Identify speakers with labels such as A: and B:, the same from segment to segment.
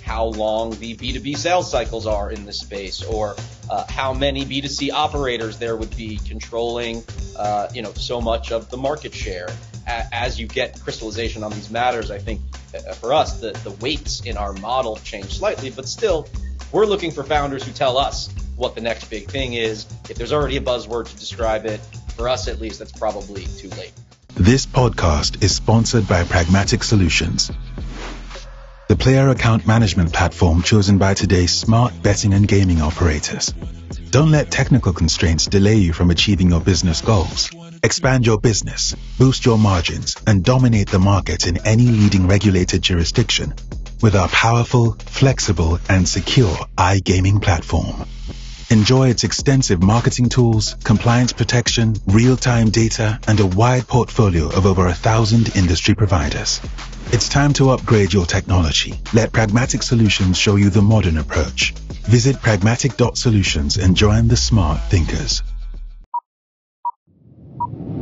A: how long the B2B sales cycles are in this space, or how many B2C operators there would be controlling, so much of the market share. As you get crystallization on these matters, I think for us, the weights in our model change slightly, but still, we're looking for founders who tell us what the next big thing is. If there's already a buzzword to describe it, for us at least, that's probably too late.
B: This podcast is sponsored by Pragmatic Solutions, the player account management platform chosen by today's smart betting and gaming operators. Don't let technical constraints delay you from achieving your business goals. Expand your business, boost your margins, and dominate the market in any leading regulated jurisdiction with our powerful, flexible, and secure iGaming platform. Enjoy its extensive marketing tools, compliance protection, real-time data, and a wide portfolio of over 1,000 industry providers. It's time to upgrade your technology. Let Pragmatic Solutions show you the modern approach. Visit pragmatic.solutions and join the smart thinkers.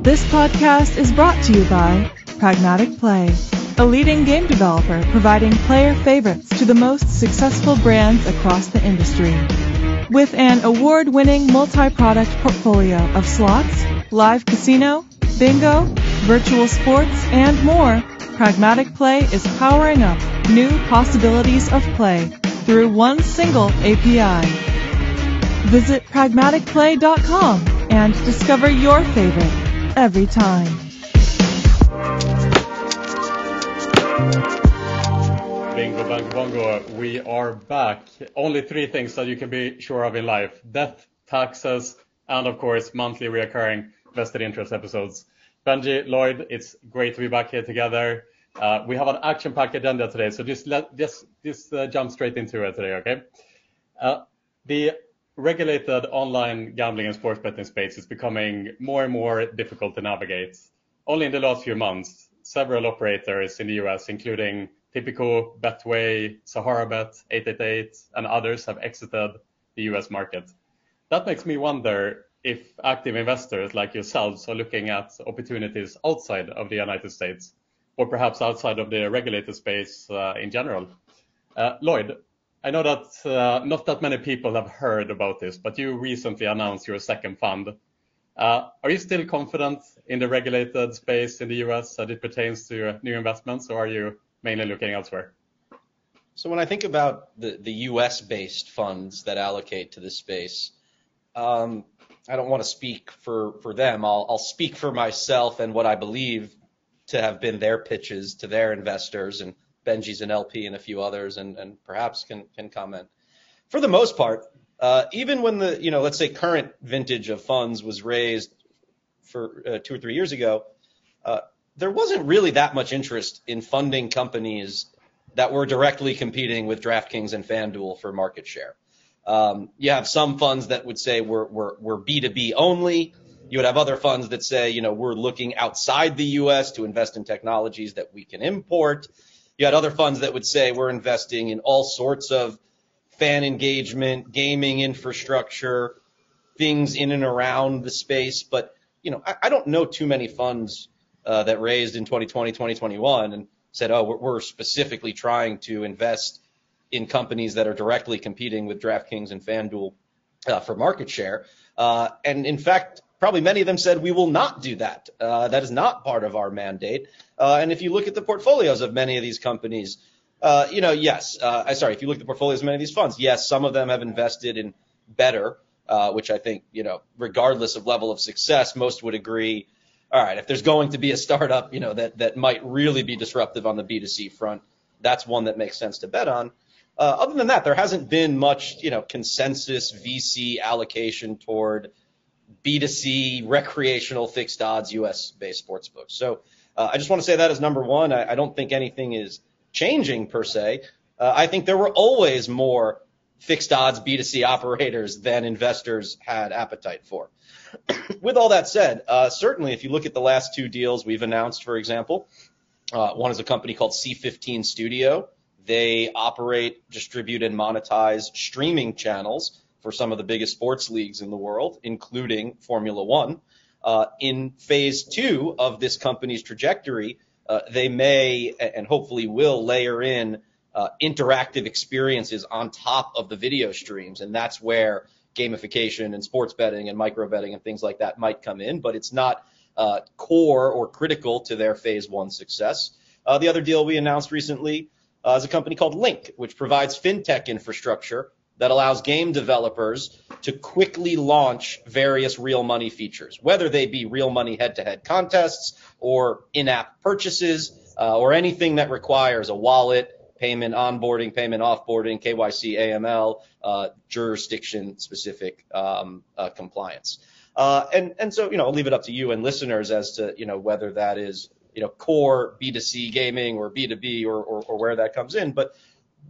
C: This podcast is brought to you by Pragmatic Play, a leading game developer providing player favorites to the most successful brands across the industry. With an award-winning multi-product portfolio of slots, live casino, bingo, virtual sports, and more, Pragmatic Play is powering up new possibilities of play through one single API. Visit pragmaticplay.com and discover your favorite every time.
D: Bingo, bango, bongo, we are back. Only 3 things that you can be sure of in life: death, taxes, and of course, monthly reoccurring vested interest episodes. Benjie, Lloyd, it's great to be back here together. We have an action-packed agenda today, so just jump straight into it today, okay? The regulated online gambling and sports betting space is becoming more and more difficult to navigate. Only in the last few months, several operators in the US, including Tipico, Betway, SaharaBet, 888, and others, have exited the US market. That makes me wonder if active investors like yourselves are looking at opportunities outside of the United States, or perhaps outside of the regulated space in general. Lloyd, I know that not that many people have heard about this, but you recently announced your second fund. Are you still confident in the regulated space in the US as it pertains to new investments, or are you mainly looking elsewhere?
A: So when I think about the US-based funds that allocate to this space, I don't want to speak for them. I'll speak for myself and what I believe to have been their pitches to their investors, and Benjie's an LP and a few others, and perhaps can comment. For the most part, even when the, let's say current vintage of funds was raised for 2 or 3 years ago, there wasn't really that much interest in funding companies that were directly competing with DraftKings and FanDuel for market share. You have some funds that would say we're B2B only. You would have other funds that say, we're looking outside the US to invest in technologies that we can import. You had other funds that would say we're investing in all sorts of fan engagement, gaming infrastructure, things in and around the space. But, I don't know too many funds that raised in 2020, 2021 and said, we're specifically trying to invest in companies that are directly competing with DraftKings and FanDuel for market share. And in fact, probably many of them said we will not do that. That is not part of our mandate. And if you look at the portfolios of many of these companies, if you look at the portfolios of many of these funds, yes, some of them have invested in better, which I think, regardless of level of success, most would agree. All right, if there's going to be a startup, that might really be disruptive on the B2C front, that's one that makes sense to bet on. Other than that, there hasn't been much, consensus VC allocation toward B2C recreational fixed odds US-based sportsbooks. So I just want to say that as number one. I don't think anything is changing per se. I think there were always more fixed odds B2C operators than investors had appetite for. With all that said, certainly if you look at the last 2 deals we've announced, for example, one is a company called C-15 Studio. They operate, distribute, and monetize streaming channels for some of the biggest sports leagues in the world, including Formula One. In phase 2 of this company's trajectory, they may and hopefully will layer in interactive experiences on top of the video streams. And that's where gamification and sports betting and micro betting and things like that might come in, but it's not core or critical to their phase one success. The other deal we announced recently is a company called Lync, which provides fintech infrastructure that allows game developers to quickly launch various real money features, whether they be real money head-to-head contests or in-app purchases or anything that requires a wallet, payment onboarding, payment offboarding, KYC, AML, jurisdiction-specific compliance. And so, I'll leave it up to you and listeners as to, whether that is, core B2C gaming or B2B or where that comes in. But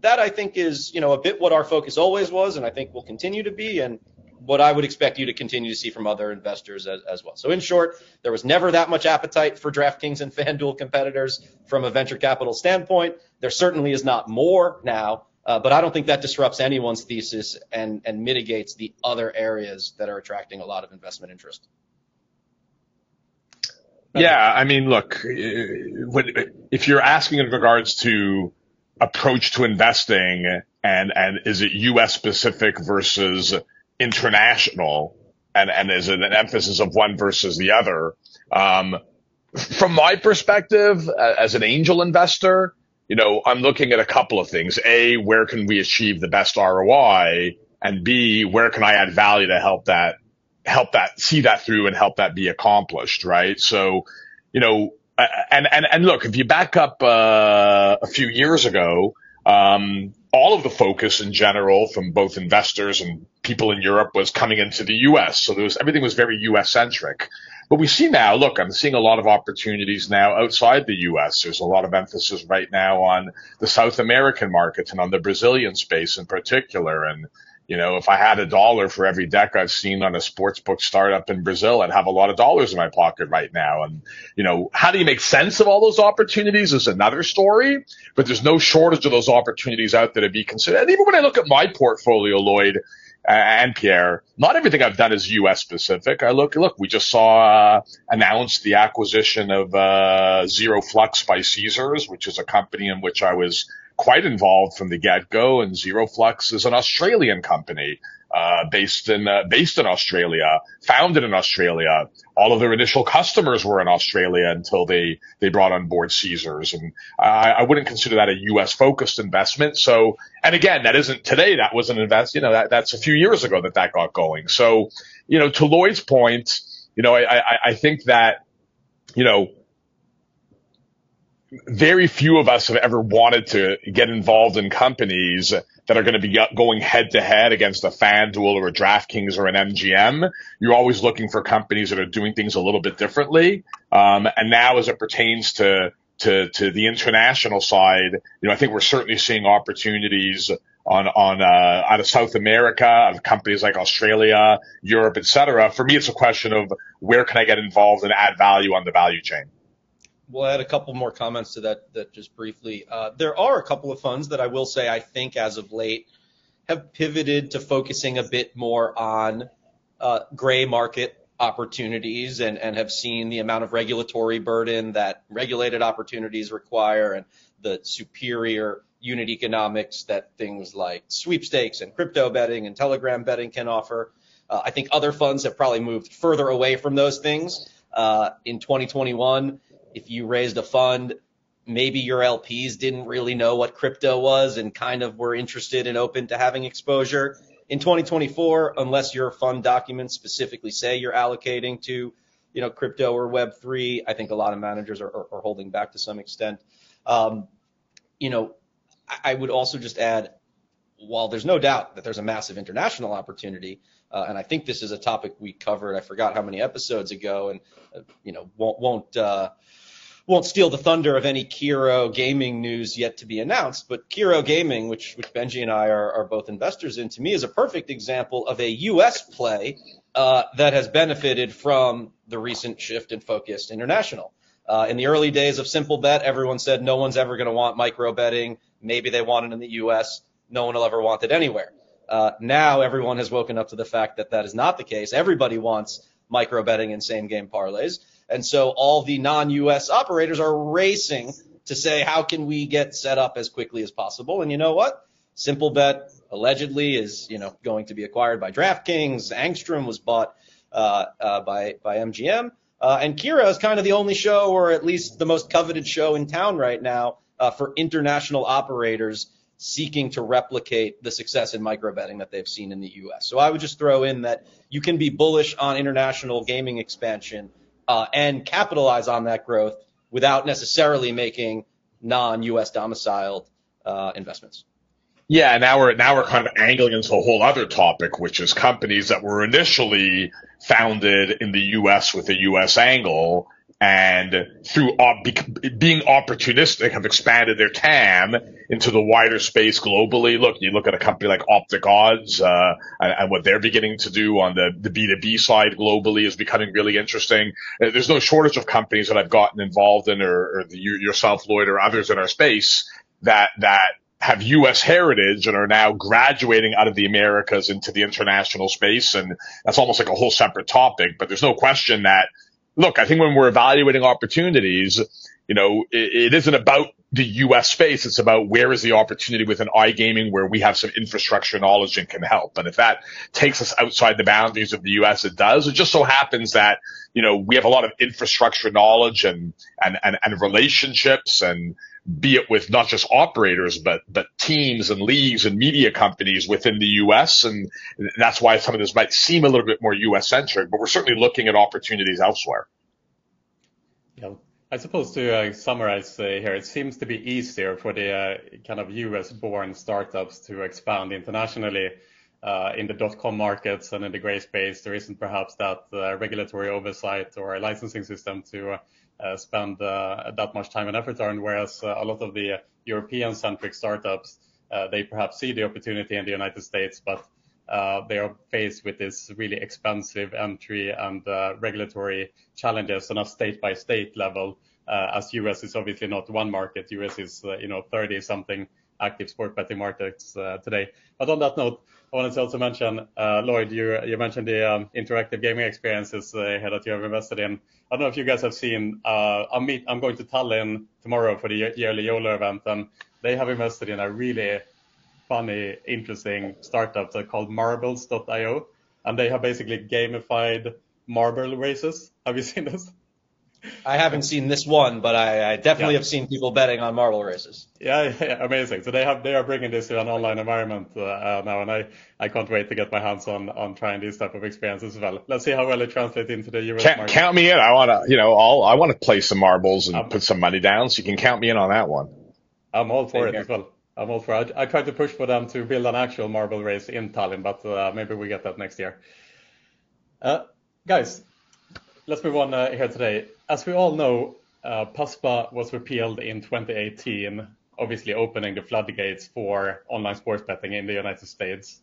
A: that, I think, is, a bit what our focus always was, and I think will continue to be, and what I would expect you to continue to see from other investors as well. So in short, there was never that much appetite for DraftKings and FanDuel competitors from a venture capital standpoint. There certainly is not more now, but I don't think that disrupts anyone's thesis and mitigates the other areas that are attracting a lot of investment interest.
E: Yeah, I mean, look, if you're asking in regards to approach to investing and is it U.S. specific versus international, and is it an emphasis of one versus the other? From my perspective, as an angel investor, I'm looking at a couple of things. A, where can we achieve the best ROI? And B, where can I add value to help that see that through and help that be accomplished, right? So, and look, if you back up a few years ago, all of the focus in general from both investors and people in Europe was coming into the U.S. So everything was very U.S. centric. But we see now, look, I'm seeing a lot of opportunities now outside the U.S. There's a lot of emphasis right now on the South American market and on the Brazilian space in particular. And, if I had $1 for every deck I've seen on a sportsbook startup in Brazil, I'd have a lot of dollars in my pocket right now. And, how do you make sense of all those opportunities is another story, but there's no shortage of those opportunities out there to be considered. And even when I look at my portfolio, Lloyd and Pierre, not everything I've done is U.S. specific. Look, we just saw announced the acquisition of Zero Flux by Caesars, which is a company in which I was quite involved from the get-go, and Zero Flux is an Australian company based in Australia, founded in Australia. All of their initial customers were in Australia until they brought on board Caesars, and I wouldn't consider that a U.S. focused investment. So, and again, that isn't today. That was an that's a few years ago that got going. So, to Lloyd's point, I think that very few of us have ever wanted to get involved in companies that are going to be going head to head against a FanDuel or a DraftKings or an MGM. You're always looking for companies that are doing things a little bit differently. And now as it pertains to the international side, I think we're certainly seeing opportunities out of South America, out of companies like Australia, Europe, et cetera. For me, it's a question of where can I get involved and add value on the value chain.
A: We'll add a couple more comments to that just briefly. There are a couple of funds that I will say I think as of late have pivoted to focusing a bit more on gray market opportunities and have seen the amount of regulatory burden that regulated opportunities require and the superior unit economics that things like sweepstakes and crypto betting and Telegram betting can offer. I think other funds have probably moved further away from those things. In 2021, if you raised a fund, maybe your LPs didn't really know what crypto was and kind of were interested and open to having exposure. In 2024, unless your fund documents specifically say you're allocating to, crypto or Web3, I think a lot of managers are holding back to some extent. I would also just add, while there's no doubt that there's a massive international opportunity, and I think this is a topic we covered, I forgot how many episodes ago, and won't steal the thunder of any Kiro Gaming news yet to be announced, but Kiro Gaming, which Benjie and I are both investors in, to me is a perfect example of a U.S. play that has benefited from the recent shift in focus international. In the early days of Simple Bet, everyone said no one's ever going to want micro betting. Maybe they want it in the U.S. No one will ever want it anywhere. Now everyone has woken up to the fact that is not the case. Everybody wants micro betting and same game parlays. And so all the non-U.S. operators are racing to say, how can we get set up as quickly as possible? And you know what? Simplebet allegedly is, going to be acquired by DraftKings. Angstrom was bought by MGM. And Kira is kind of the only show, or at least the most coveted show in town right now, for international operators seeking to replicate the success in micro betting that they've seen in the U.S. So I would just throw in that you can be bullish on international gaming expansion and capitalize on that growth without necessarily making non-U.S. domiciled investments.
E: Yeah, now we're kind of angling into a whole other topic, which is companies that were initially founded in the U.S. with a U.S. angle, and through being opportunistic have expanded their TAM into the wider space globally. Look, you look at a company like Optic Odds, and what they're beginning to do on the B2B side globally is becoming really interesting. There's no shortage of companies that I've gotten involved in, or yourself, Lloyd, or others in our space that have U.S. heritage and are now graduating out of the Americas into the international space. And that's almost like a whole separate topic. But there's no question that, look, I think when we're evaluating opportunities, it isn't about the U.S. space. It's about where is the opportunity within iGaming where we have some infrastructure knowledge and can help. And if that takes us outside the boundaries of the U.S., it does. It just so happens that, we have a lot of infrastructure knowledge and relationships, and be it with not just operators, but teams and leagues and media companies within the U.S. And that's why some of this might seem a little bit more U.S. centric, but we're certainly looking at opportunities elsewhere.
D: Yeah, I suppose to summarize here, it seems to be easier for the kind of U.S. born startups to expand internationally in the .com markets and in the gray space. There isn't perhaps that regulatory oversight or a licensing system to spend that much time and effort on, whereas a lot of the European-centric startups, they perhaps see the opportunity in the United States, but they are faced with this really expensive entry and regulatory challenges on a state-by-state level, as US is obviously not one market. US is, 30-something active sport betting markets today. But on that note, I wanted to also mention, Lloyd, you mentioned the interactive gaming experiences here that you have invested in. I don't know if you guys have seen, I'm going to Tallinn tomorrow for the yearly YOLO event, and they have invested in a really funny, interesting startup called marbles.io, and they have basically gamified marble races. Have you seen this?
A: I haven't seen this one, but I definitely have seen people betting on marble races.
D: Yeah, amazing. So they are bringing this to an online environment now, and I can't wait to get my hands on trying these type of experiences as well. Let's see how well it translates into the US market.
E: Count me in. I want to play some marbles and put some money down, so you can count me in on that one.
D: I'm all for it as well. I'm all for it. I tried to push for them to build an actual marble race in Tallinn, but maybe we get that next year. Guys, let's move on here today. As we all know, PASPA was repealed in 2018, obviously opening the floodgates for online sports betting in the United States.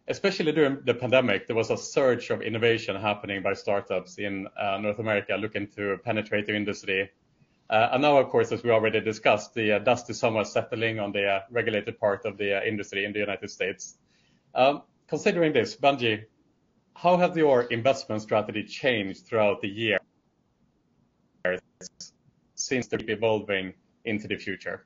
D: Especially during the pandemic, there was a surge of innovation happening by startups in North America looking to penetrate the industry. And now, of course, as we already discussed, the dust is somewhat settling on the regulated part of the industry in the United States. Considering this, Benjie, how has your investment strategy changed throughout the year since they're evolving into the future?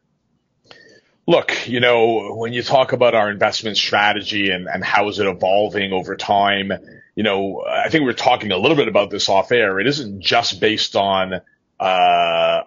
E: Look, when you talk about our investment strategy and how is it evolving over time, I think we were talking a little bit about this off air. It isn't just based on the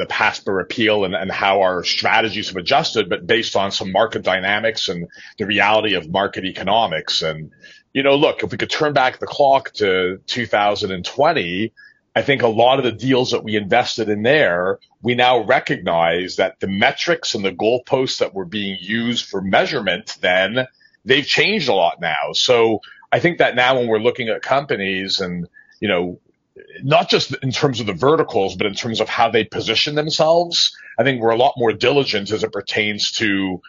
E: PASPA repeal and how our strategies have adjusted, but based on some market dynamics and the reality of market economics. And, look, if we could turn back the clock to 2020, I think a lot of the deals that we invested in there, we now recognize that the metrics and the goalposts that were being used for measurement then, they've changed a lot now. So I think that now when we're looking at companies and, not just in terms of the verticals, but in terms of how they position themselves, I think we're a lot more diligent as it pertains to,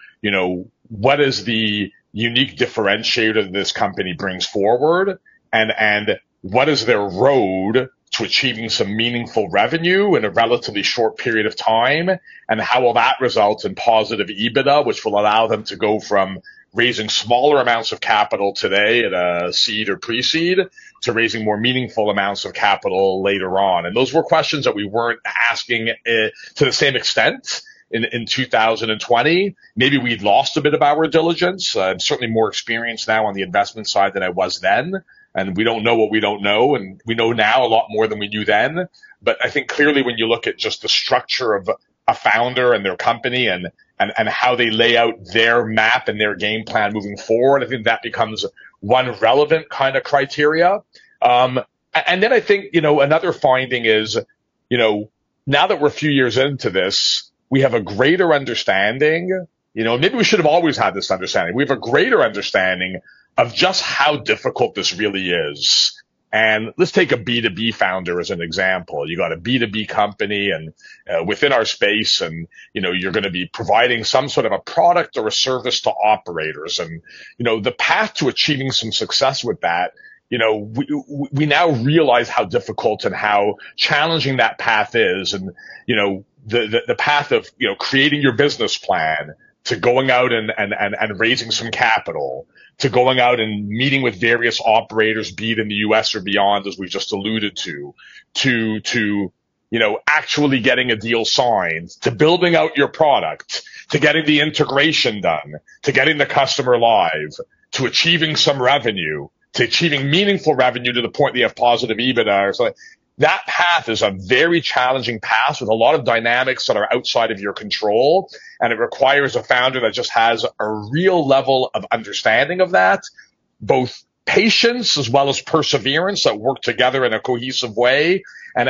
E: what is the unique differentiator that this company brings forward and what is their road to achieving some meaningful revenue in a relatively short period of time, and how will that result in positive EBITDA, which will allow them to go from raising smaller amounts of capital today at a seed or pre-seed to raising more meaningful amounts of capital later on. And those were questions that we weren't asking to the same extent in 2020. Maybe we'd lost a bit of our diligence. I'm certainly more experienced now on the investment side than I was then. And we don't know what we don't know. And we know now a lot more than we knew then. But I think clearly when you look at just the structure of a founder and their company and how they lay out their map and their game plan moving forward, I think that becomes one relevant kind of criteria. And then I think, another finding is, now that we're a few years into this, we have a greater understanding, maybe we should have always had this understanding. We have a greater understanding of just how difficult this really is. And let's take a B2B founder as an example. You got a B2B company and within our space, and you're going to be providing some sort of a product or a service to operators. And the path to achieving some success with that, we now realize how difficult and how challenging that path is. And the path of creating your business plan, to going out and raising some capital, to going out and meeting with various operators, be it in the US or beyond, as we just alluded to actually getting a deal signed, to building out your product, to getting the integration done, to getting the customer live, to achieving some revenue, to achieving meaningful revenue to the point that you have positive EBITDA or something. That path is a very challenging path with a lot of dynamics that are outside of your control. And it requires a founder that just has a real level of understanding of that, both patience as well as perseverance that work together in a cohesive way, and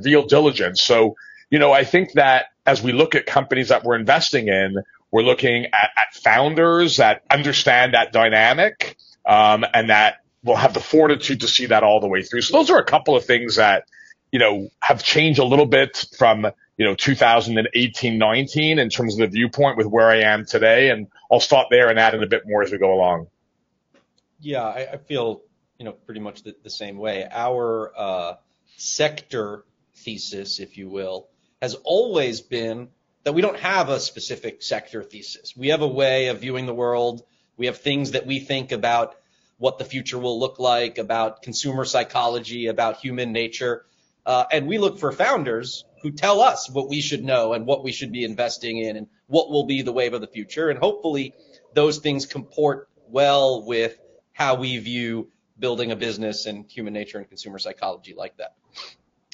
E: real diligence. So, I think that as we look at companies that we're investing in, we're looking at founders that understand that dynamic, and that will have the fortitude to see that all the way through. So those are a couple of things that, have changed a little bit from, 2018-19 in terms of the viewpoint with where I am today. And I'll stop there and add in a bit more as we go along.
A: Yeah, I feel, pretty much the same way. Our sector thesis, if you will, has always been that we don't have a specific sector thesis. We have a way of viewing the world. We have things that we think about what the future will look like, about consumer psychology, about human nature. And we look for founders who tell us what we should know and what we should be investing in and what will be the wave of the future. And hopefully those things comport well with how we view building a business and human nature and consumer psychology like that.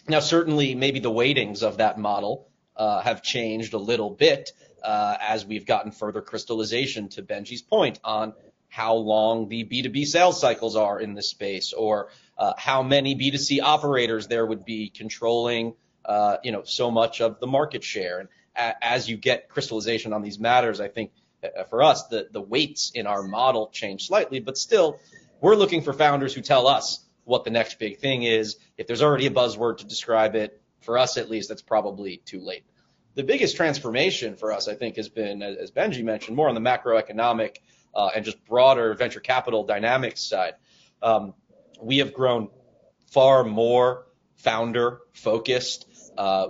A: Now, certainly maybe the weightings of that model have changed a little bit as we've gotten further crystallization, to Benjie's point, on how long the B2B sales cycles are in this space, or how many B2C operators there would be controlling, so much of the market share. And as you get crystallization on these matters, I think for us, the weights in our model change slightly, but still we're looking for founders who tell us what the next big thing is. If there's already a buzzword to describe it, for us at least, that's probably too late. The biggest transformation for us, I think, has been, as Benjie mentioned, more on the macroeconomic and just broader venture capital dynamics side. We have grown far more founder focused.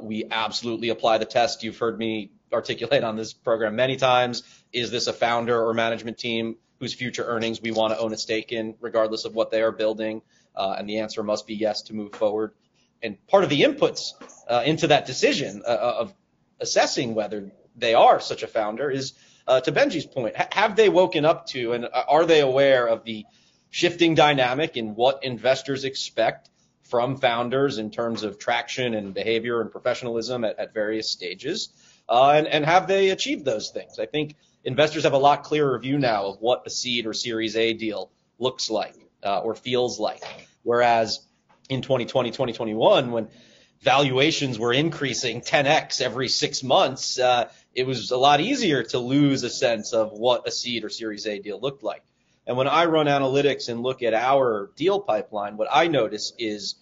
A: We absolutely apply the test you've heard me articulate on this program many times. Is this a founder or management team whose future earnings we want to own a stake in, regardless of what they are building? And the answer must be yes to move forward. And part of the inputs into that decision of assessing whether they are such a founder is, to Benjie's point, have they woken up to and are they aware of the shifting dynamic in what investors expect from founders in terms of traction and behavior and professionalism at various stages? And have they achieved those things? I think investors have a lot clearer view now of what a seed or Series A deal looks like or feels like. Whereas in 2020, 2021, when valuations were increasing 10x every 6 months, it was a lot easier to lose a sense of what a seed or Series A deal looked like. And when I run analytics and look at our deal pipeline, what I notice is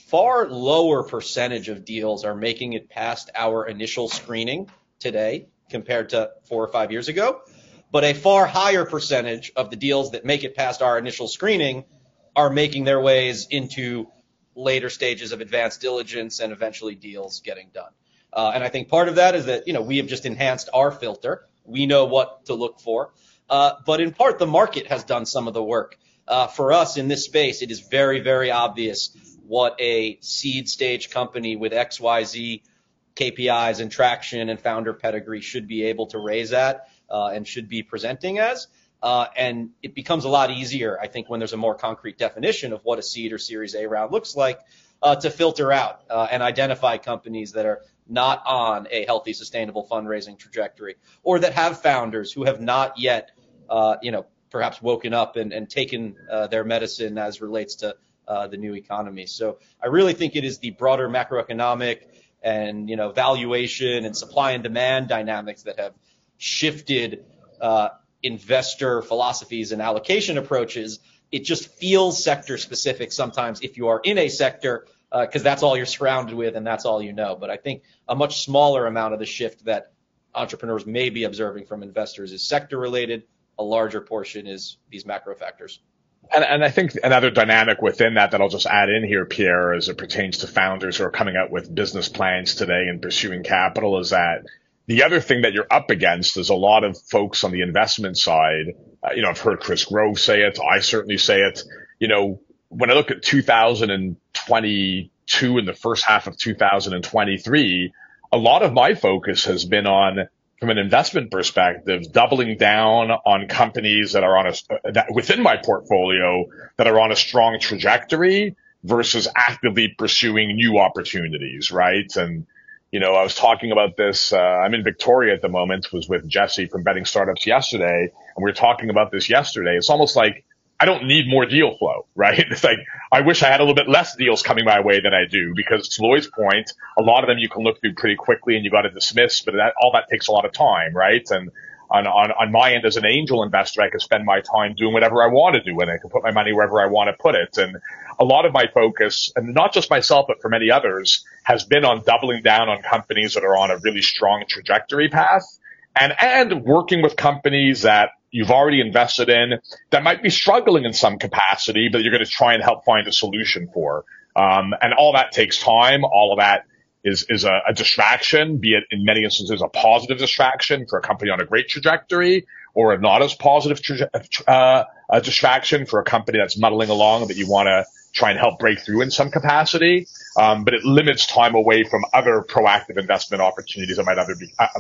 A: far lower percentage of deals are making it past our initial screening today compared to 4 or 5 years ago. But a far higher percentage of the deals that make it past our initial screening are making their ways into later stages of advanced diligence and eventually deals getting done. And I think part of that is that, we have just enhanced our filter we know what to look for. But in part, the market has done some of the work. For us in this space, it is very, very obvious what a seed stage company with XYZ KPIs and traction and founder pedigree should be able to raise at and should be presenting as. And it becomes a lot easier, I think, when there's a more concrete definition of what a seed or Series A round looks like to filter out and identify companies that are not on a healthy, sustainable fundraising trajectory, or that have founders who have not yet, perhaps woken up and taken their medicine as relates to the new economy. So I really think it is the broader macroeconomic and, valuation and supply and demand dynamics that have shifted investor philosophies and allocation approaches. It just feels sector specific sometimes if you are in a sector, because that's all you're surrounded with and that's all you know. But I think a much smaller amount of the shift that entrepreneurs may be observing from investors is sector related. A larger portion is these macro factors.
E: And I think another dynamic within that I'll just add in here, Pierre, as it pertains to founders who are coming out with business plans today and pursuing capital, is that the other thing that you're up against is a lot of folks on the investment side. I've heard Chris Grove say it. I certainly say it. When I look at 2022 and the first half of 2023, a lot of my focus has been on, from an investment perspective, doubling down on companies that are that within my portfolio that are on a strong trajectory versus actively pursuing new opportunities, right? And, I was talking about this. I'm in Victoria at the moment, was with Jesse from Betting Startups yesterday, and we were talking about this yesterday. It's almost like I don't need more deal flow, right? It's like I wish I had a little bit less deals coming my way than I do, because to Lloyd's point, a lot of them you can look through pretty quickly and you got to dismiss, but all that takes a lot of time, right? And on my end as an angel investor, I can spend my time doing whatever I want to do, and I can put my money wherever I want to put it. And a lot of my focus, and not just myself, but for many others, has been on doubling down on companies that are on a really strong trajectory path, and working with companies that you've already invested in that might be struggling in some capacity, but you're going to try and help find a solution for. And all that takes time. All of that is a distraction, be it in many instances a positive distraction for a company on a great trajectory, or a not as positive a distraction for a company that's muddling along that you want to try and help break through in some capacity. But it limits time away from other proactive investment opportunities that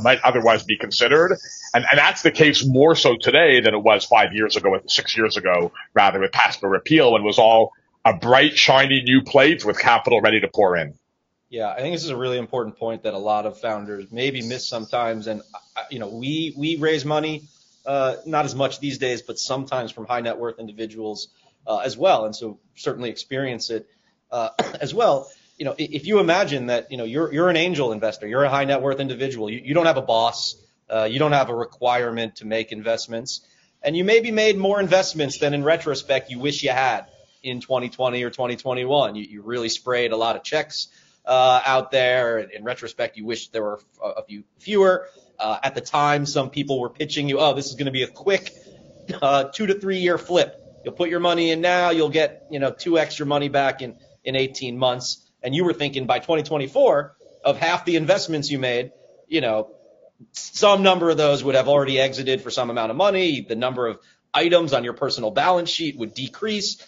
E: might otherwise be considered. And that's the case more so today than it was 5 years ago, 6 years ago, rather, with PASPA repeal, when it was all a bright, shiny new plate with capital ready to pour in.
A: Yeah, I think this is a really important point that a lot of founders maybe miss sometimes. And, we raise money, not as much these days, but sometimes from high net worth individuals as well. And so certainly experience it as well. If you imagine that, you're an angel investor, you're a high net worth individual, you don't have a boss, you don't have a requirement to make investments, and you maybe made more investments than in retrospect you wish you had in 2020 or 2021. You really sprayed a lot of checks out there. In retrospect, you wish there were a few fewer. At the time, some people were pitching you, this is going to be a quick 2 to 3 year flip. You'll put your money in now, you'll get 2x your money back in 18 months. And you were thinking by 2024, of half the investments you made, some number of those would have already exited for some amount of money. The number of items on your personal balance sheet would decrease.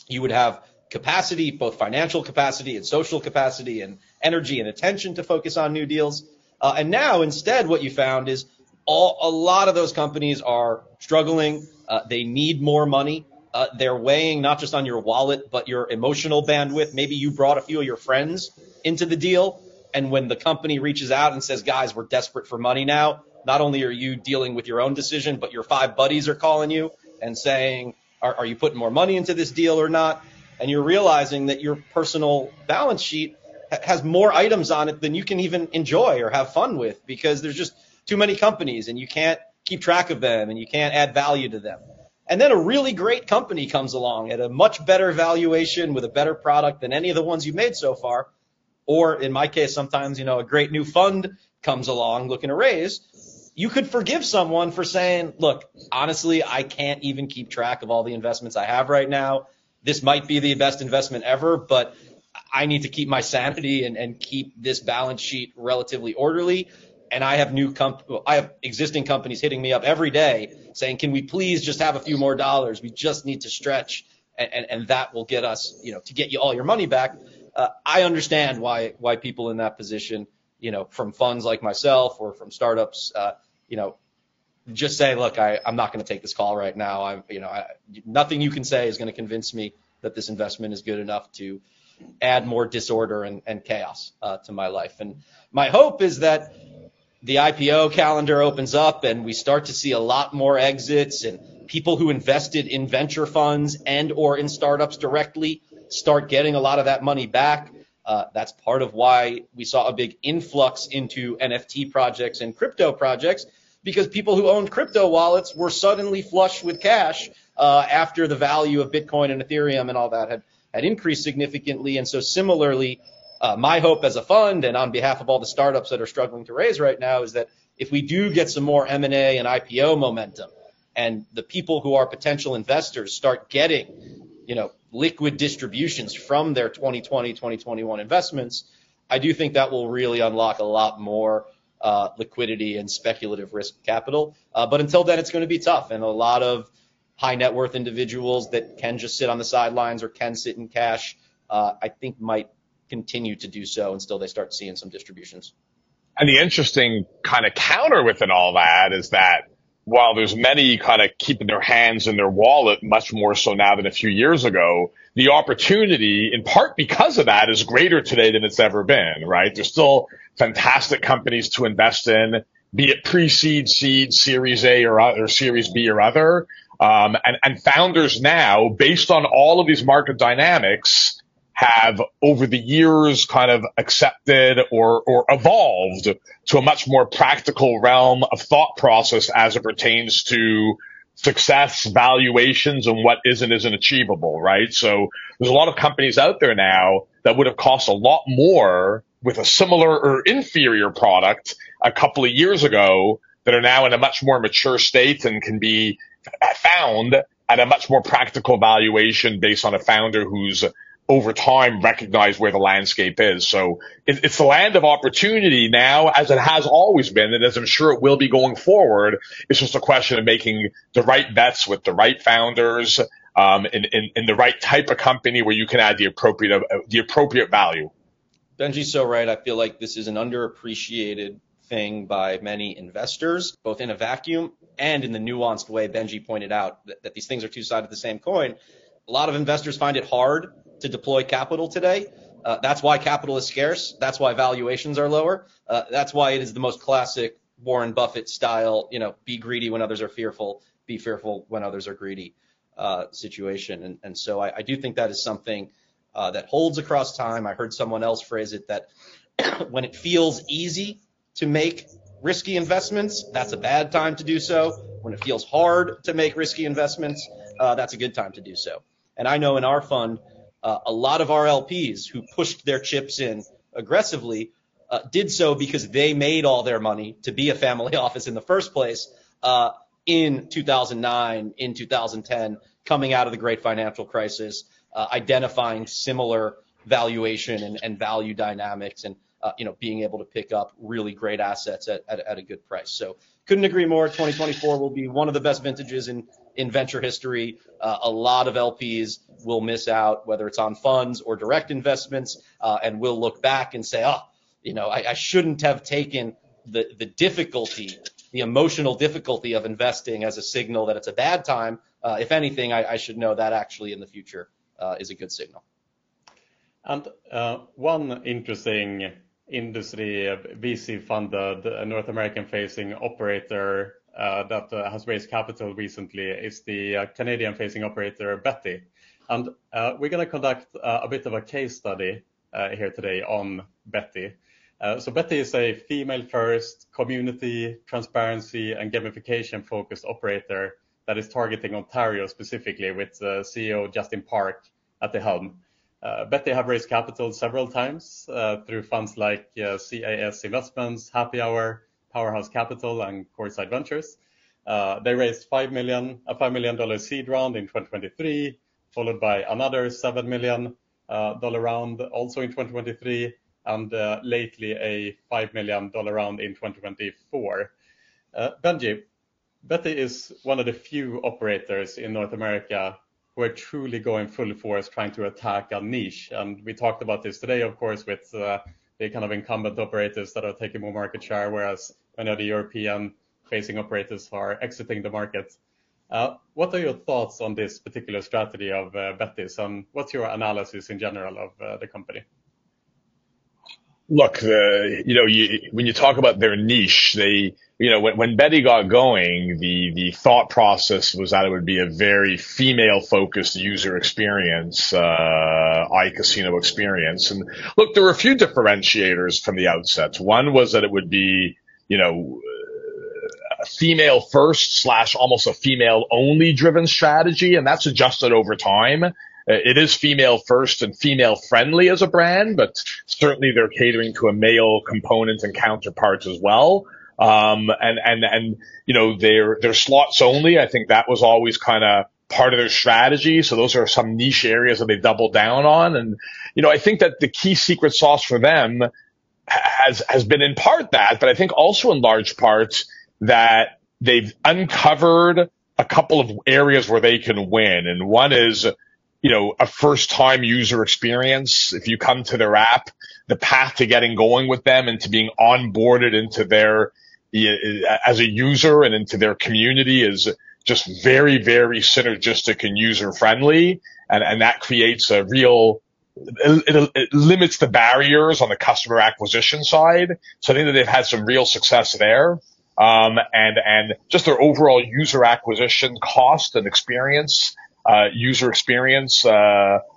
A: You would have capacity, both financial capacity and social capacity and energy and attention to focus on new deals. And now instead what you found is a lot of those companies are struggling. They need more money. They're weighing not just on your wallet, but your emotional bandwidth. Maybe you brought a few of your friends into the deal. And when the company reaches out and says, guys, we're desperate for money now, not only are you dealing with your own decision, but your 5 buddies are calling you and saying, are you putting more money into this deal or not? And you're realizing that your personal balance sheet has more items on it than you can even enjoy or have fun with, because there's just too many companies and you can't keep track of them and you can't add value to them. And then a really great company comes along at a much better valuation with a better product than any of the ones you've made so far. Or in my case, sometimes, a great new fund comes along looking to raise. You could forgive someone for saying, look, honestly, I can't even keep track of all the investments I have right now. This might be the best investment ever, but I need to keep my sanity and keep this balance sheet relatively orderly. and I have existing companies hitting me up every day saying, can we please just have a few more dollars? We just need to stretch, and that will get us, to get you all your money back. I understand why people in that position, from funds like myself or from startups, just say, look, I'm not going to take this call right now. Nothing you can say is going to convince me that this investment is good enough to add more disorder and chaos to my life. And my hope is that the IPO calendar opens up and we start to see a lot more exits, and people who invested in venture funds and or in startups directly start getting a lot of that money back. That's part of why we saw a big influx into NFT projects and crypto projects, because people who owned crypto wallets were suddenly flush with cash after the value of Bitcoin and Ethereum and all that had increased significantly. And so similarly, my hope as a fund and on behalf of all the startups that are struggling to raise right now is that if we do get some more M&A and IPO momentum, and the people who are potential investors start getting, liquid distributions from their 2020, 2021 investments, I do think that will really unlock a lot more liquidity and speculative risk capital. But until then, it's going to be tough. And a lot of high net worth individuals that can just sit on the sidelines or can sit in cash, I think might continue to do so until they start seeing some distributions.
E: And the interesting kind of counter within all that is that while there's many kind of keeping their hands in their wallet much more so now than a few years ago, the opportunity, in part because of that, is greater today than it's ever been, right? There's still fantastic companies to invest in, be it pre-seed, seed, Series A or Series B or other. And founders now, based on all of these market dynamics, have over the years kind of accepted or evolved to a much more practical realm of thought process as it pertains to success, valuations, and what is and isn't achievable, right? So there's a lot of companies out there now that would have cost a lot more with a similar or inferior product a couple of years ago that are now in a much more mature state and can be found at a much more practical valuation based on a founder who's over time recognize where the landscape is. So it's the land of opportunity now, as it has always been, and as I'm sure it will be going forward. It's just a question of making the right bets with the right founders, in the right type of company where you can add the appropriate value.
A: Benjie's so right. I feel like this is an underappreciated thing by many investors, both in a vacuum and in the nuanced way Benjie pointed out that these things are two sides of the same coin. A lot of investors find it hard to deploy capital today. That's why capital is scarce. That's why valuations are lower. That's why it is the most classic Warren Buffett style, be greedy when others are fearful, be fearful when others are greedy situation. And so I do think that is something that holds across time. I heard someone else phrase it that when it feels easy to make risky investments, that's a bad time to do so. When it feels hard to make risky investments, that's a good time to do so. And I know in our fund, a lot of our LPs who pushed their chips in aggressively did so because they made all their money to be a family office in the first place in 2009, in 2010, coming out of the great financial crisis, identifying similar valuation and value dynamics, and being able to pick up really great assets at a good price. So couldn't agree more. 2024 will be one of the best vintages in venture history. A lot of LPs will miss out, whether it's on funds or direct investments, and we'll look back and say, I shouldn't have taken the difficulty, the emotional difficulty of investing as a signal that it's a bad time. If anything, I should know that actually in the future is a good signal.
D: And one interesting industry VC-funded North American-facing operator that has raised capital recently is the Canadian-facing operator Betty. And we're going to conduct a bit of a case study here today on Betty. So Betty is a female-first, community, transparency, and gamification-focused operator that is targeting Ontario specifically, with CEO Justin Park at the helm. Betty have raised capital several times through funds like CAS Investments, Happy Hour, Powerhouse Capital, and Courtside Ventures. They raised $5 million seed round in 2023, followed by another $7 million round also in 2023, and lately a $5 million round in 2024. Benjie, Betty is one of the few operators in North America who are truly going full force trying to attack a niche. And we talked about this today, of course, with the kind of incumbent operators that are taking more market share, whereas many of the European-facing operators are exiting the market. What are your thoughts on this particular strategy of Betty's, and what's your analysis in general of the company?
E: Look, when you talk about their niche, when Betty got going, the thought process was that it would be a very female-focused user experience, iCasino experience. And look, there were a few differentiators from the outset. One was that it would be, a female first / almost a female only driven strategy, and that's adjusted over time. It is female first and female friendly as a brand, but certainly they're catering to a male component and counterparts as well. They're slots only. I think that was always kind of part of their strategy. So those are some niche areas that they doubled down on. And, I think that the key secret sauce for them has been in part that, but I think also in large part that they've uncovered a couple of areas where they can win. And one is, a first-time user experience. If you come to their app, the path to getting going with them and to being onboarded into as a user and into their community is just very, very synergistic and user-friendly. And that creates a real, it limits the barriers on the customer acquisition side. So I think that they've had some real success there. And just their overall user acquisition cost and experience, user experience,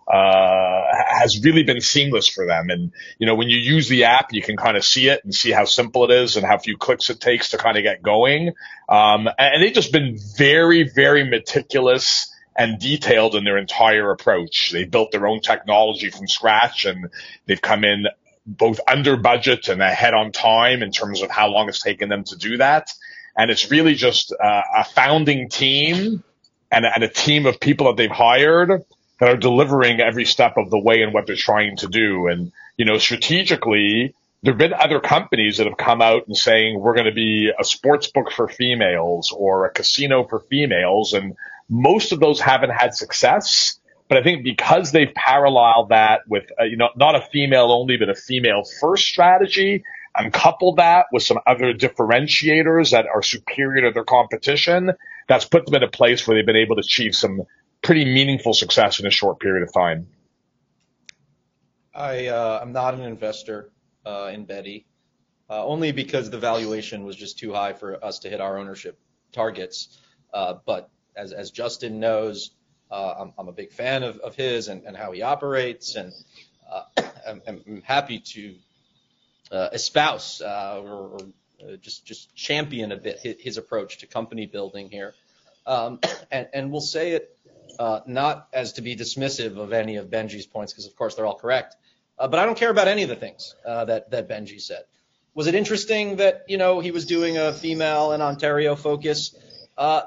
E: has really been seamless for them. And, when you use the app, you can kind of see it and see how simple it is and how few clicks it takes to kind of get going. And they've just been very, very meticulous and detailed in their entire approach. They built their own technology from scratch, and they've come in both under budget and ahead on time in terms of how long it's taken them to do that. And it's really just a founding team and a team of people that they've hired that are delivering every step of the way in what they're trying to do. And, strategically, there have been other companies that have come out and saying, we're going to be a sports book for females or a casino for females. And most of those haven't had success. But I think because they've paralleled that with, not a female only, but a female first strategy, and coupled that with some other differentiators that are superior to their competition, that's put them in a place where they've been able to achieve some pretty meaningful success in a short period of time.
A: I'm not an investor in Betty, only because the valuation was just too high for us to hit our ownership targets. But as Justin knows, I'm a big fan of his and how he operates, and I'm happy to espouse or just champion a bit his approach to company building here. And we'll say it not as to be dismissive of any of Benjie's points, because of course they're all correct. But I don't care about any of the things that Benjie said. Was it interesting that he was doing a female and Ontario focus?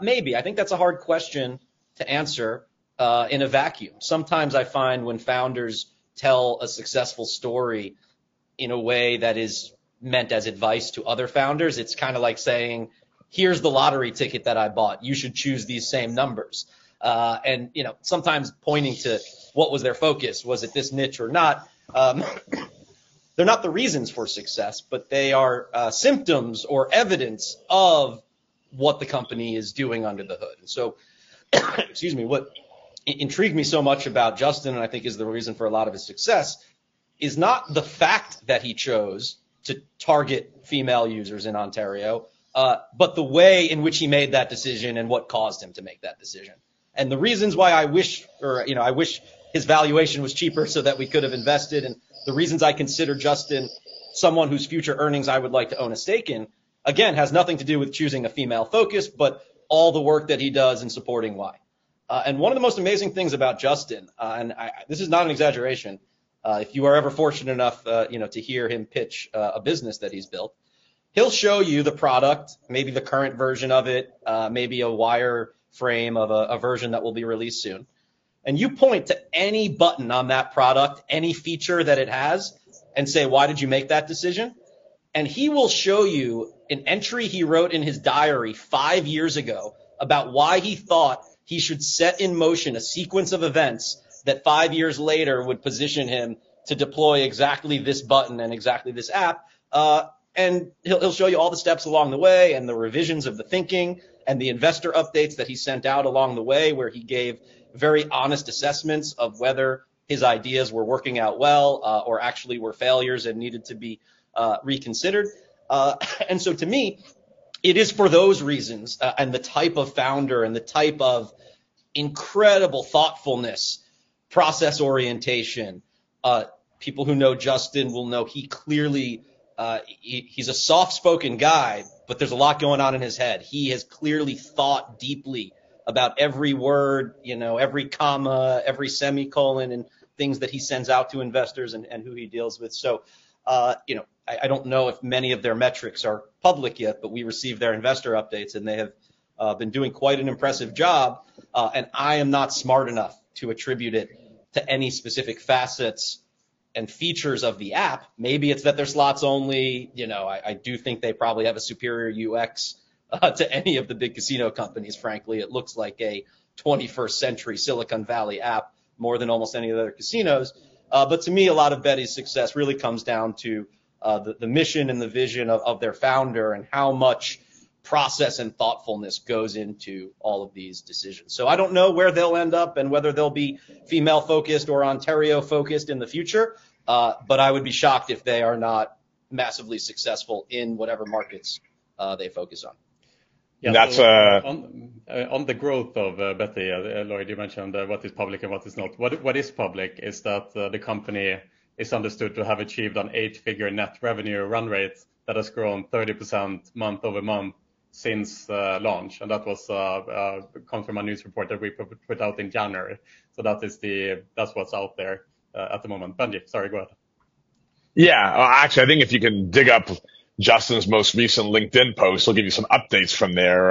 A: Maybe. I think that's a hard question to answer in a vacuum. Sometimes I find when founders tell a successful story in a way that is meant as advice to other founders, it's kind of like saying, here's the lottery ticket that I bought. You should choose these same numbers. And sometimes pointing to what was their focus, was it this niche or not? They're not the reasons for success, but they are symptoms or evidence of what the company is doing under the hood. And so, excuse me, what intrigued me so much about Justin, and I think is the reason for a lot of his success, is not the fact that he chose to target female users in Ontario, but the way in which he made that decision and what caused him to make that decision. And the reasons why I wish his valuation was cheaper so that we could have invested, and the reasons I consider Justin someone whose future earnings I would like to own a stake in, again, has nothing to do with choosing a female focus, but all the work that he does in supporting why. And one of the most amazing things about Justin, and this is not an exaggeration, if you are ever fortunate enough, to hear him pitch a business that he's built, he'll show you the product, maybe the current version of it, maybe a wireframe of a version that will be released soon. And you point to any button on that product, any feature that it has, and say, why did you make that decision? And he will show you an entry he wrote in his diary 5 years ago about why he thought he should set in motion a sequence of events that 5 years later would position him to deploy exactly this button and exactly this app. And he'll show you all the steps along the way and the revisions of the thinking and the investor updates that he sent out along the way, where he gave very honest assessments of whether his ideas were working out well or actually were failures and needed to be reconsidered. And so to me, it is for those reasons and the type of founder and the type of incredible thoughtfulness, process orientation. People who know Justin will know he clearly he's a soft-spoken guy, but there's a lot going on in his head. He has clearly thought deeply about every word, every comma, every semicolon, and things that he sends out to investors and who he deals with. So, I don't know if many of their metrics are public yet, but we receive their investor updates, and they have been doing quite an impressive job. And I am not smart enough to attribute it to any specific facets and features of the app. Maybe it's that they're slots only. I do think they probably have a superior UX to any of the big casino companies. Frankly, it looks like a 21st century Silicon Valley app more than almost any of the other casinos. But to me, a lot of Betty's success really comes down to the mission and the vision of their founder and how much process and thoughtfulness goes into all of these decisions. So I don't know where they'll end up and whether they'll be female focused or Ontario focused in the future. But I would be shocked if they are not massively successful in whatever markets they focus on.
D: Yeah,
E: that's
D: so on the growth of Betty, Lloyd, you mentioned what is public and what is not. What is public is that the company is understood to have achieved an 8-figure net revenue run rate that has grown 30% month over month since launch, and that was comes from a news report that we put out in January. So that's what's out there at the moment. Benjie, sorry, go ahead.
E: Yeah, actually, I think if you can dig up Justin's most recent LinkedIn post, he'll give you some updates from there,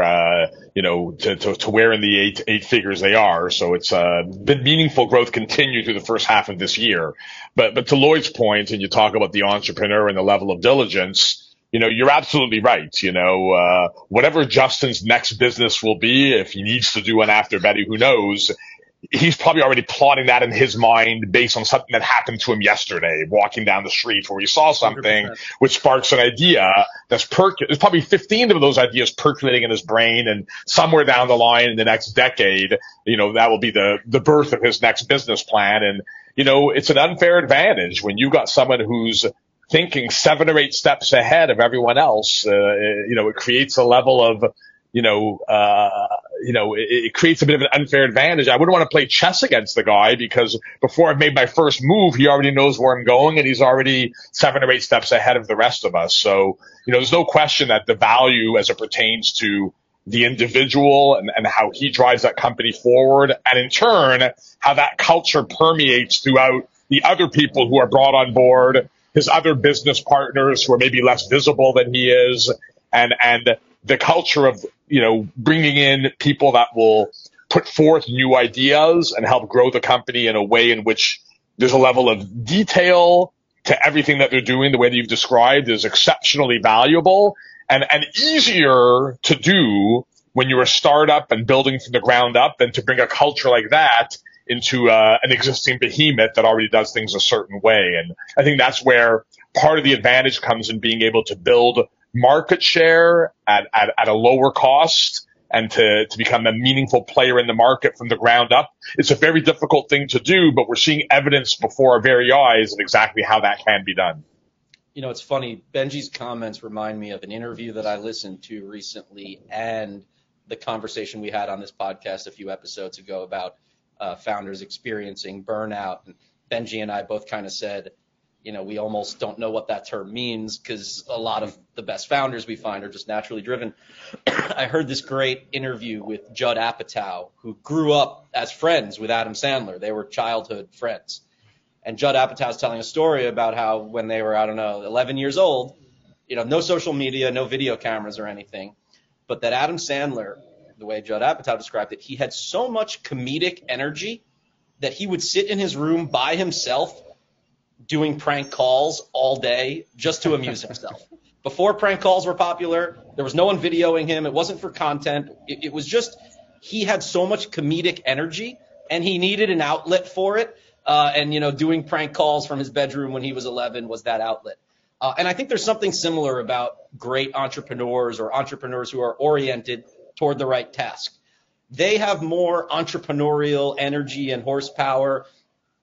E: to where in the eight figures they are. So it's been meaningful growth continued through the first half of this year. But to Lloyd's point, and you talk about the entrepreneur and the level of diligence, you're absolutely right. Whatever Justin's next business will be, if he needs to do one after Betty, who knows? He's probably already plotting that in his mind based on something that happened to him yesterday, walking down the street where he saw something 100%. Which sparks an idea that's there's probably 15 of those ideas percolating in his brain, and somewhere down the line in the next decade, that will be the birth of his next business plan. And, it's an unfair advantage when you got someone who's thinking 7 or 8 steps ahead of everyone else. It creates a level of, it creates a bit of an unfair advantage. I wouldn't want to play chess against the guy because before I've made my first move, he already knows where I'm going and he's already 7 or 8 steps ahead of the rest of us. So, there's no question that the value as it pertains to the individual and how he drives that company forward, and in turn, how that culture permeates throughout the other people who are brought on board, his other business partners who are maybe less visible than he is, and the culture of, bringing in people that will put forth new ideas and help grow the company in a way in which there's a level of detail to everything that they're doing. The way that you've described is exceptionally valuable and easier to do when you're a startup and building from the ground up than to bring a culture like that into an existing behemoth that already does things a certain way. And I think that's where part of the advantage comes in being able to build market share at a lower cost and to become a meaningful player in the market from the ground up. It's a very difficult thing to do, but we're seeing evidence before our very eyes of exactly how that can be done.
A: It's funny. Benjie's comments remind me of an interview that I listened to recently and the conversation we had on this podcast a few episodes ago about founders experiencing burnout. And Benjie and I both kind of said, we almost don't know what that term means because a lot of the best founders we find are just naturally driven. I heard this great interview with Judd Apatow, who grew up as friends with Adam Sandler. They were childhood friends. And Judd Apatow is telling a story about how when they were, 11 years old, no social media, no video cameras or anything, but that Adam Sandler, the way Judd Apatow described it, he had so much comedic energy that he would sit in his room by himself doing prank calls all day just to amuse himself. Before prank calls were popular, there was no one videoing him. It wasn't for content. It was just he had so much comedic energy, and he needed an outlet for it. And, doing prank calls from his bedroom when he was 11 was that outlet. And I think there's something similar about great entrepreneurs or entrepreneurs who are oriented toward the right task. They have more entrepreneurial energy and horsepower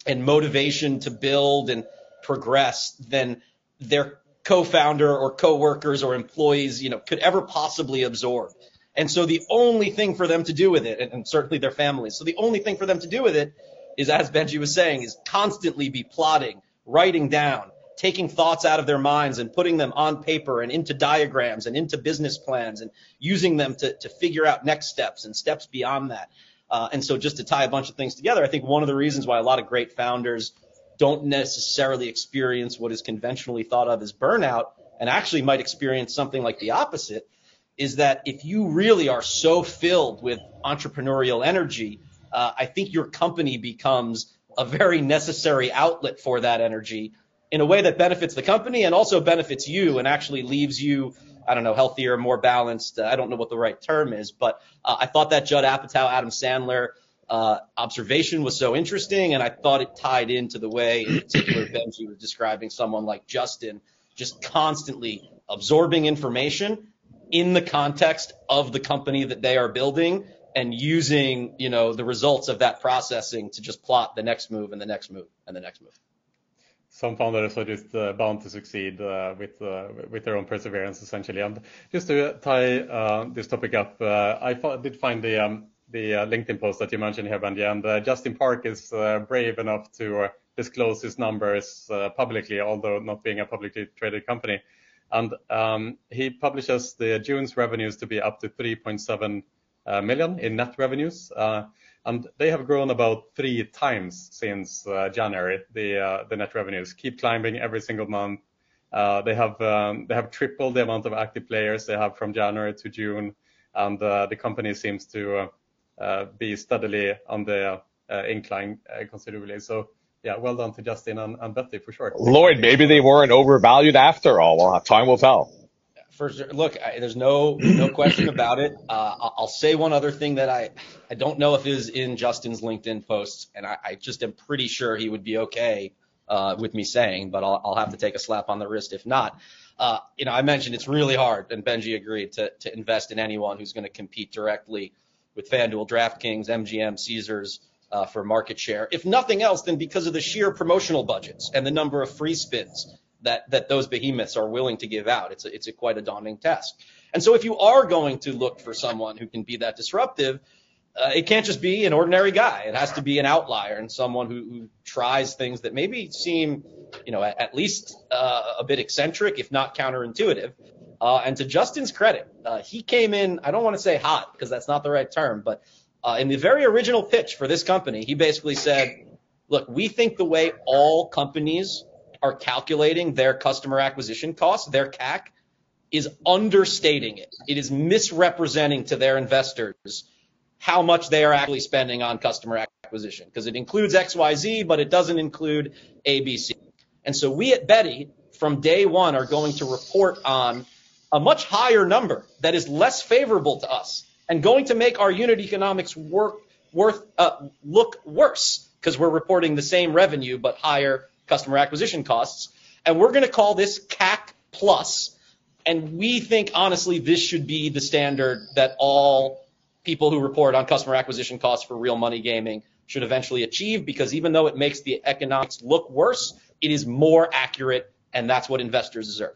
A: and motivation to build and progress than their co-founder or co-workers or employees, could ever possibly absorb. And so the only thing for them to do with it, and certainly their families, so the only thing for them to do with it is, as Benjie was saying, is constantly be plotting, writing down, taking thoughts out of their minds and putting them on paper and into diagrams and into business plans and using them to figure out next steps and steps beyond that. And so just to tie a bunch of things together, I think one of the reasons why a lot of great founders don't necessarily experience what is conventionally thought of as burnout and actually might experience something like the opposite is that if you really are so filled with entrepreneurial energy, I think your company becomes a very necessary outlet for that energy in a way that benefits the company and also benefits you and actually leaves you, healthier, more balanced. I don't know what the right term is, but I thought that Judd Apatow, Adam Sandler observation was so interesting, and I thought it tied into the way, in particular, Benjie was describing someone like Justin just constantly absorbing information in the context of the company that they are building and using, the results of that processing to just plot the next move and the next move and the next move.
D: Some founders are just bound to succeed with their own perseverance, essentially. And just to tie this topic up, I did find the LinkedIn post that you mentioned here, Benjie, and Justin Park is brave enough to disclose his numbers publicly, although not being a publicly traded company. And he publishes the June's revenues to be up to 3.7 million in net revenues. And they have grown about 3 times since January. The net revenues keep climbing every single month. They have tripled the amount of active players they have from January to June, and the company seems to be steadily on the incline considerably. So yeah, well done to Justin and Betty for sure.
E: Lloyd, maybe they weren't overvalued after all. Well, time will tell.
A: For sure. Look, there's no question about it. I'll say one other thing that I don't know if is in Justin's LinkedIn posts, and I just am pretty sure he would be okay with me saying, but I'll have to take a slap on the wrist if not. I mentioned it's really hard, and Benjie agreed, to invest in anyone who's going to compete directly with FanDuel, DraftKings, MGM, Caesars for market share. If nothing else, then because of the sheer promotional budgets and the number of free spins that those behemoths are willing to give out. It's quite a daunting task. And so if you are going to look for someone who can be that disruptive, it can't just be an ordinary guy. It has to be an outlier and someone who tries things that maybe seem, at least a bit eccentric, if not counterintuitive. And to Justin's credit, he came in, I don't want to say hot because that's not the right term, but in the very original pitch for this company, he basically said, look, we think the way all companies are calculating their customer acquisition costs, their CAC, is understating it. It is misrepresenting to their investors how much they are actually spending on customer acquisition, because it includes XYZ, but it doesn't include ABC. And so we at Betty, from day one, are going to report on a much higher number that is less favorable to us and going to make our unit economics look worse, because we're reporting the same revenue but higher customer acquisition costs. And we're going to call this CAC plus. And we think, honestly, this should be the standard that all people who report on customer acquisition costs for real money gaming should eventually achieve, because even though it makes the economics look worse, it is more accurate, and that's what investors deserve.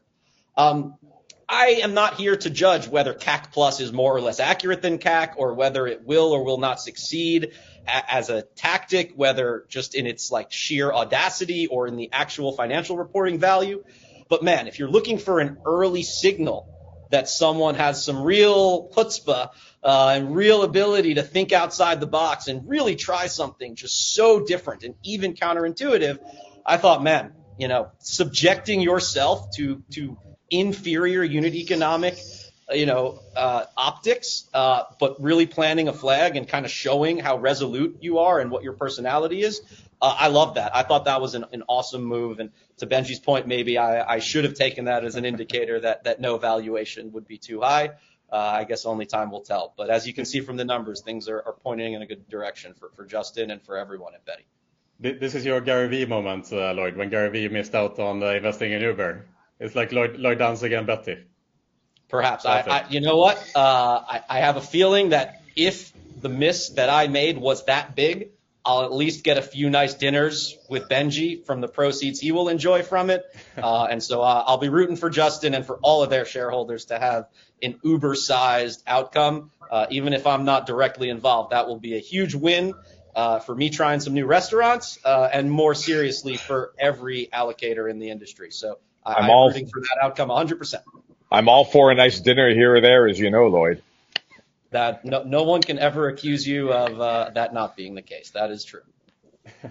A: I am not here to judge whether CAC plus is more or less accurate than CAC, or whether it will or will not succeed as a tactic, whether just in its sheer audacity or in the actual financial reporting value. But man, if you're looking for an early signal that someone has some real chutzpah and real ability to think outside the box and really try something just so different and even counterintuitive, I thought, man, subjecting yourself to inferior unit economic, optics, but really planting a flag and kind of showing how resolute you are and what your personality is. I love that. I thought that was an awesome move. And to Benjie's point, maybe I should have taken that as an indicator that no valuation would be too high. I guess only time will tell. But as you can see from the numbers, things are pointing in a good direction for Justin and for everyone at Betty.
D: This is your Gary Vee moment, Lloyd, when Gary Vee missed out on investing in Uber. It's like Lloyd Danzig and Betty.
A: Perhaps. You know what? I have a feeling that if the miss that I made was that big, I'll at least get a few nice dinners with Benjie from the proceeds he will enjoy from it. And so I'll be rooting for Justin and for all of their shareholders to have an Uber-sized outcome. Even if I'm not directly involved, that will be a huge win for me trying some new restaurants and more seriously for every allocator in the industry. So I'm rooting for that outcome 100%.
E: I'm all for a nice dinner here or there, as you know, Lloyd.
A: That no one can ever accuse you of that not being the case. That is true.
D: All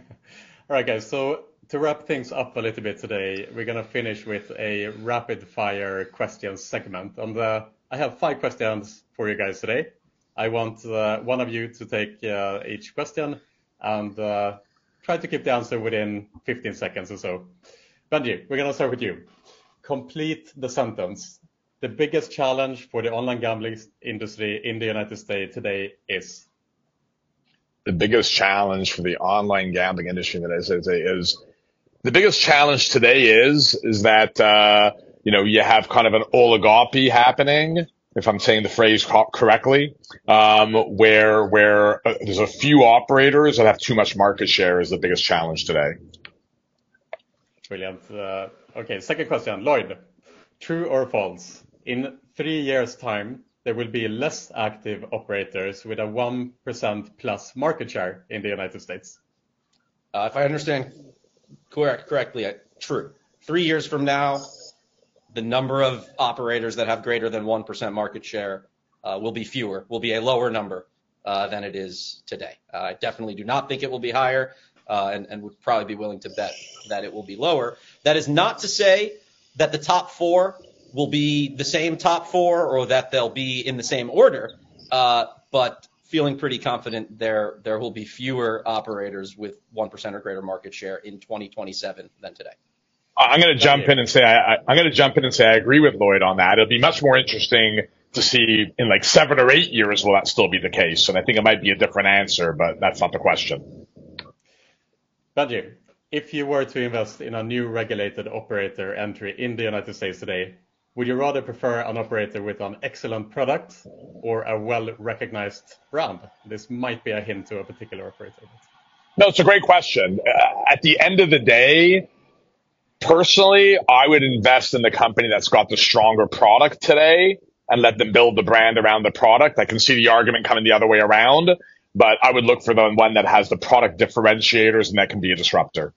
D: right, guys. So to wrap things up a little bit today, we're going to finish with a rapid fire questions segment. And I have 5 questions for you guys today. I want one of you to take each question and try to keep the answer within 15 seconds or so. Benjie, we're going to start with you. Complete the sentence. The biggest challenge for the online gambling industry in the United States today is?
E: The biggest challenge for the online gambling industry in the United States is the biggest challenge today is that, you have kind of an oligopoly happening, if I'm saying the phrase correctly, where there's a few operators that have too much market share is the biggest challenge today.
D: Brilliant. Okay, second question. Lloyd, true or false? In 3 years' time, there will be less active operators with a 1% plus market share in the United States.
A: If I understand correctly, true. 3 years from now, the number of operators that have greater than 1% market share will be fewer, will be a lower number than it is today. I definitely do not think it will be higher and would probably be willing to bet that it will be lower. That is not to say that the top 4 will be the same top 4 or that they'll be in the same order, but feeling pretty confident there will be fewer operators with 1% or greater market share in 2027 than today.
E: I'm going to jump in and say I agree with Lloyd on that. It'll be much more interesting to see in like 7 or 8 years will that still be the case, and I think it might be a different answer, but that's not the question.
D: Benjie, if you were to invest in a new regulated operator entry in the United States today, would you rather prefer an operator with an excellent product or a well-recognized brand? This might be a hint to a particular operator.
E: No, it's a great question. At the end of the day, personally, I would invest in the company that's got the stronger product today and let them build the brand around the product. I can see the argument coming the other way around, but I would look for the one that has the product differentiators and that can be a disruptor.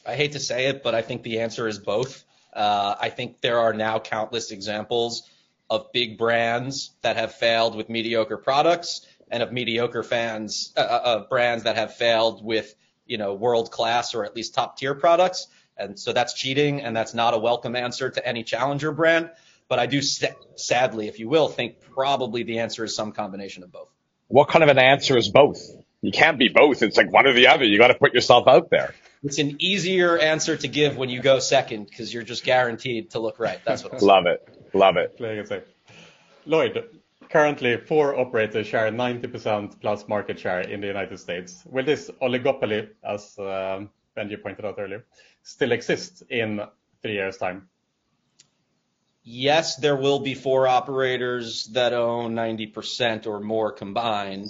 A: I hate to say it, but I think the answer is both. I think there are now countless examples of big brands that have failed with mediocre products and of mediocre brands that have failed with, world-class or at least top-tier products. And so that's cheating, and that's not a welcome answer to any challenger brand. But I do, sadly, if you will, think probably the answer is some combination of both.
E: What kind of an answer is both? You can't be both. It's like one or the other. You got to put yourself out there.
A: It's an easier answer to give when you go second because you're just guaranteed to look right. That's what I'm saying.
E: Love it.
D: Lloyd, currently 4 operators share 90% plus market share in the United States. Will this oligopoly, as Benjie pointed out earlier, still exist in 3 years' time?
A: Yes, there will be 4 operators that own 90% or more combined.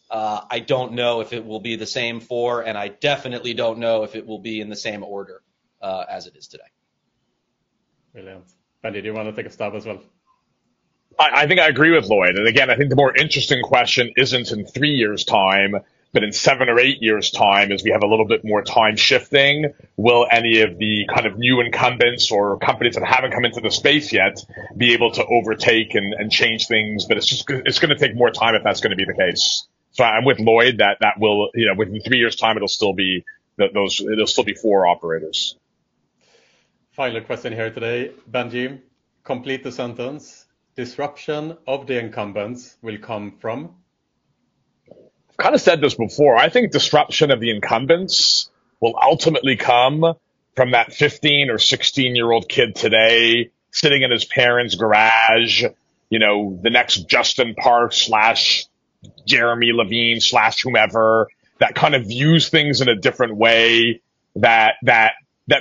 A: I don't know if it will be the same 4, and I definitely don't know if it will be in the same order as it is today.
D: Brilliant. Benjie, do you want to take a stab as well?
E: I think I agree with Lloyd. And again, I think the more interesting question isn't in 3 years' time, but in 7 or 8 years' time, as we have a little bit more time shifting, will any of the kind of new incumbents or companies that haven't come into the space yet be able to overtake and change things? But it's going to take more time if that's going to be the case. So I'm with Lloyd that will, within 3 years' time, it'll still be 4 operators.
D: Final question here today. Benjie, complete the sentence. Disruption of the incumbents will come from?
E: kind of said this before. I think disruption of the incumbents will ultimately come from that 15 or 16-year-old kid today sitting in his parents' garage, the next Justin Parks / Jeremy Levine / whomever that kind of views things in a different way, that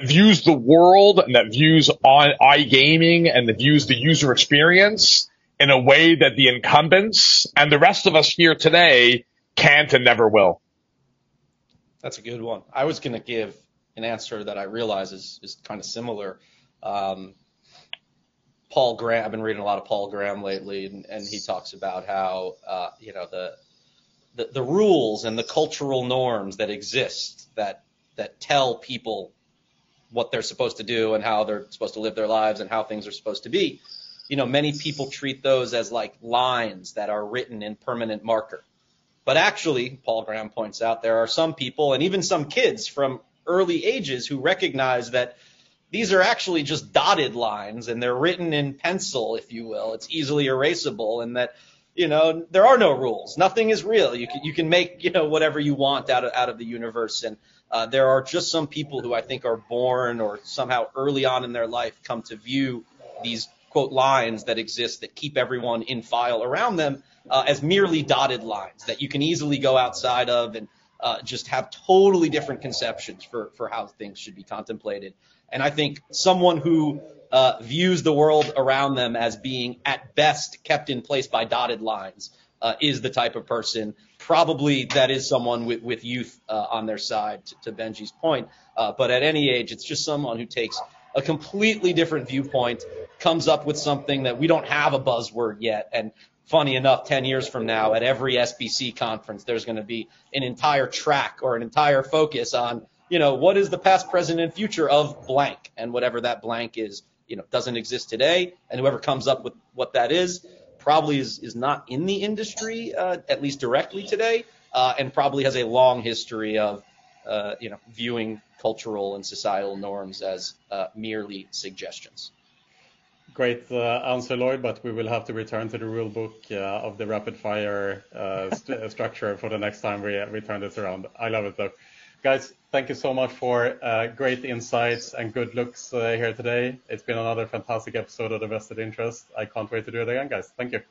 E: views the world and that views on iGaming and that views the user experience in a way that the incumbents and the rest of us here today can't and never will.
A: That's a good one. I was going to give an answer that I realize is kind of similar. Paul Graham, I've been reading a lot of Paul Graham lately, and he talks about how, the rules and the cultural norms that exist that tell people what they're supposed to do and how they're supposed to live their lives and how things are supposed to be. Many people treat those as like lines that are written in permanent marker. But actually, Paul Graham points out, there are some people and even some kids from early ages who recognize that these are actually just dotted lines and they're written in pencil, if you will. It's easily erasable, and that, there are no rules. Nothing is real. You can make, whatever you want out of the universe. And there are just some people who I think are born or somehow early on in their life come to view these, quote, lines that exist that keep everyone in file around them as merely dotted lines that you can easily go outside of and just have totally different conceptions for how things should be contemplated. And I think someone who views the world around them as being at best kept in place by dotted lines is the type of person, probably that is someone with youth on their side, to Benjie's point. But at any age, it's just someone who takes a completely different viewpoint, comes up with something that we don't have a buzzword yet. And funny enough, 10 years from now, at every SBC conference, there's going to be an entire track or an entire focus on, what is the past, present, and future of blank, and whatever that blank is, doesn't exist today. And whoever comes up with what that is probably is not in the industry, at least directly today, and probably has a long history of, viewing cultural and societal norms as merely suggestions.
D: Great answer, Lloyd, but we will have to return to the rule book of the rapid fire structure for the next time we turn this around. I love it, though. Guys, thank you so much for great insights and good looks here today. It's been another fantastic episode of The Vested Interest. I can't wait to do it again, guys. Thank you.